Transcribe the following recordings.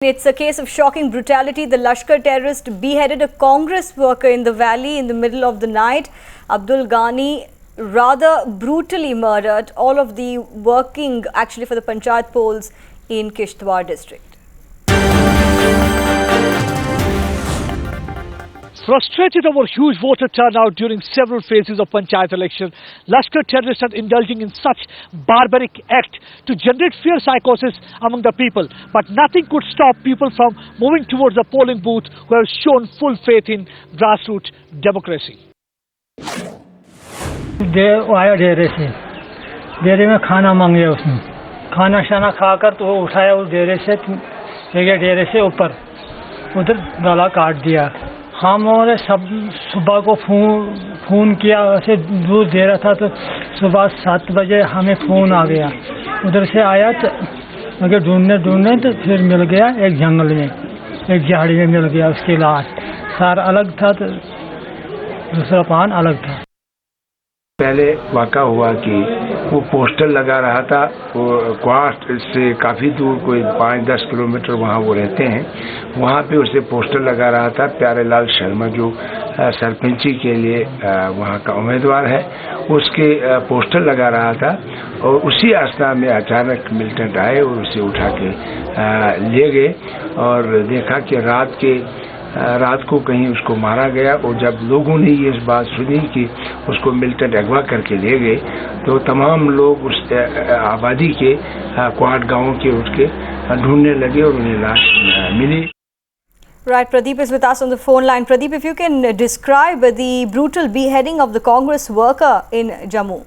It's a case of shocking brutality. The Lashkar terrorist beheaded a Congress worker in the valley in the middle of the night. Abdul Ghani rather brutally murdered all of the working actually for the Panchayat polls in Kishtwar district. Frustrated over huge voter turnout during several phases of Panchayat election, Lashkar terrorists are indulging in such barbaric act to generate fear psychosis among the people. But nothing could stop people from moving towards the polling booth who have shown full faith in grassroots democracy. आया डेरे से, डेरे में खाना मांगे उसने, खाना शाना खाकर तो वो उठाया उस डेरे से, डेरे से ऊपर उधर गला काट दिया। हमने सब सुबह को फोन किया, ऐसे दूध दे रहा था तो सुबह 7 बजे हमें फोन आ गया। उधर से आया तो मगर ढूंढने तो फिर मिल गया एक जंगल में, एक झाड़ी में मिल गया उसकी लाश। सार अलग था तो दूसरा पान अलग था। पहले वाक़ा हुआ कि वो पोस्टर लगा रहा था, वो क्वाट से काफ़ी दूर कोई 5-10 किलोमीटर वहाँ वो रहते हैं, वहाँ पे उसे पोस्टर लगा रहा था। प्यारेलाल शर्मा जो सरपंची के लिए वहाँ का उम्मीदवार है, उसके पोस्टर लगा रहा था और उसी अवस्था में अचानक मिलिटेंट आए और उसे उठा के ले गए और देखा कि रात को कहीं उसको मारा गया। और जब लोगों ने ये इस बात सुनी कि उसको मिलिटेंट अगवा करके ले गए तो तमाम लोग उस आबादी के क्वाड गांवों के उठ के ढूंढने लगे और उन्हें लाश मिली। Right, Pradeep is with us on the phone line. Pradeep, if you can describe the brutal beheading of the Congress worker in Jammu.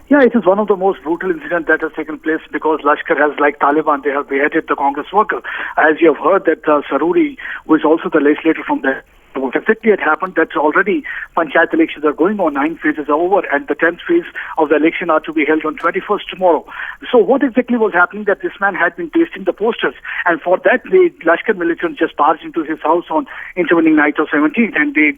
Yeah, it is one of the most brutal incidents that has taken place because Lashkar has, like Taliban, they have beheaded the Congress worker. As you have heard that Saruri, who is also the legislator from there, what exactly had happened that already Panchayat elections are going on, 9 phases are over and the 10th phase of the election are to be held on 21st tomorrow. So what exactly was happening that this man had been pasting the posters, and for that the Lashkar militants just barged into his house on intervening night of 17th and they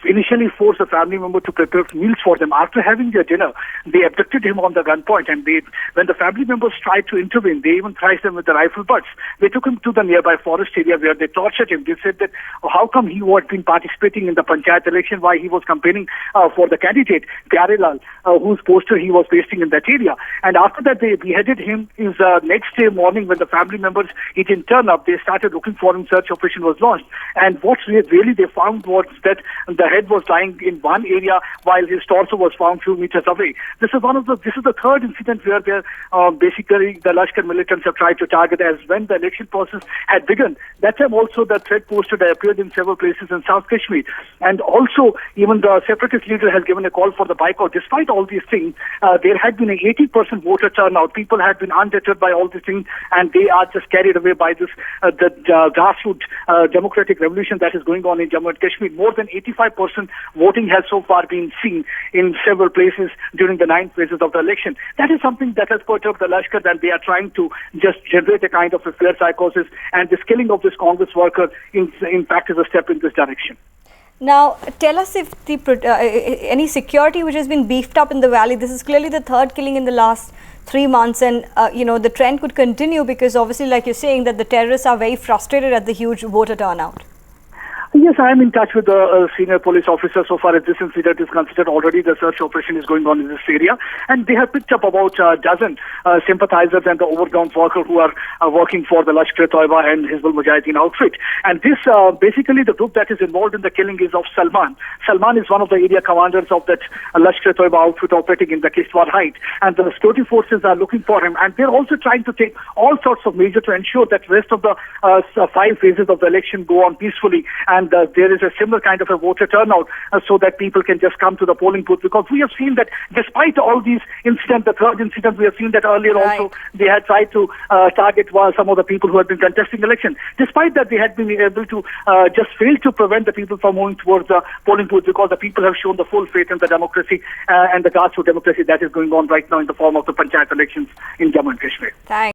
initially forced a family member to prepare meals for them. After having their dinner, they abducted him on the gunpoint and when the family members tried to intervene, they even tried them with the rifle butts. They took him to the nearby forest area where they tortured him. They said that how come he had been participating in the Panchayat election, why he was campaigning for the candidate, Pyarelal, whose poster he was pasting in that area. And after that, they beheaded him. His next day morning, when the family members, he didn't turn up, they started looking for him, search operation was launched. And what really they found was that the head was lying in one area while his torso was found few meters away. This is the third incident where basically the Lashkar militants have tried to target as when the election process had begun. That time also the threat poster appeared in several places in South Kashmir, and also even the separatist leader has given a call for the boycott. Despite all these things, there had been an 80% voter turnout. People had been undeterred by all these things, and they are just carried away by this the grassroots democratic revolution that is going on in Jammu and Kashmir. More than 85% voting has so far been seen in several places during the 9 phases of the election. That is something that has perturbed the Lashkar, that they are trying to just generate a kind of a fear psychosis, and this killing of this Congress worker in fact is a step in this direction. Now, tell us if any security which has been beefed up in the valley. This is clearly the third killing in the last 3 months, and the trend could continue because obviously, like you're saying, that the terrorists are very frustrated at the huge voter turnout. Yes, I am in touch with the senior police officer so far as this incident is considered. Already the search operation is going on in this area, and they have picked up about a dozen sympathizers and the overground workers who are working for the Lashkar-e-Toiba and Hizbul Mujahideen outfit. And this basically the group that is involved in the killing is of Salman. Salman is one of the area commanders of that Lashkar-e-Toiba outfit operating in the Kishtwar Height, and the security forces are looking for him, and they're also trying to take all sorts of measures to ensure that rest of the 5 phases of the election go on peacefully, and there is a similar kind of a voter turnout so that people can just come to the polling booth, because we have seen that despite all these incidents, the third incident, we have seen that earlier also they had tried to target some of the people who had been contesting election. Despite that, they had been able to just fail to prevent the people from moving towards the polling booth, because the people have shown the full faith in the democracy and the grassroots democracy that is going on right now in the form of the Panchayat elections in Jammu and Kashmir. Thanks.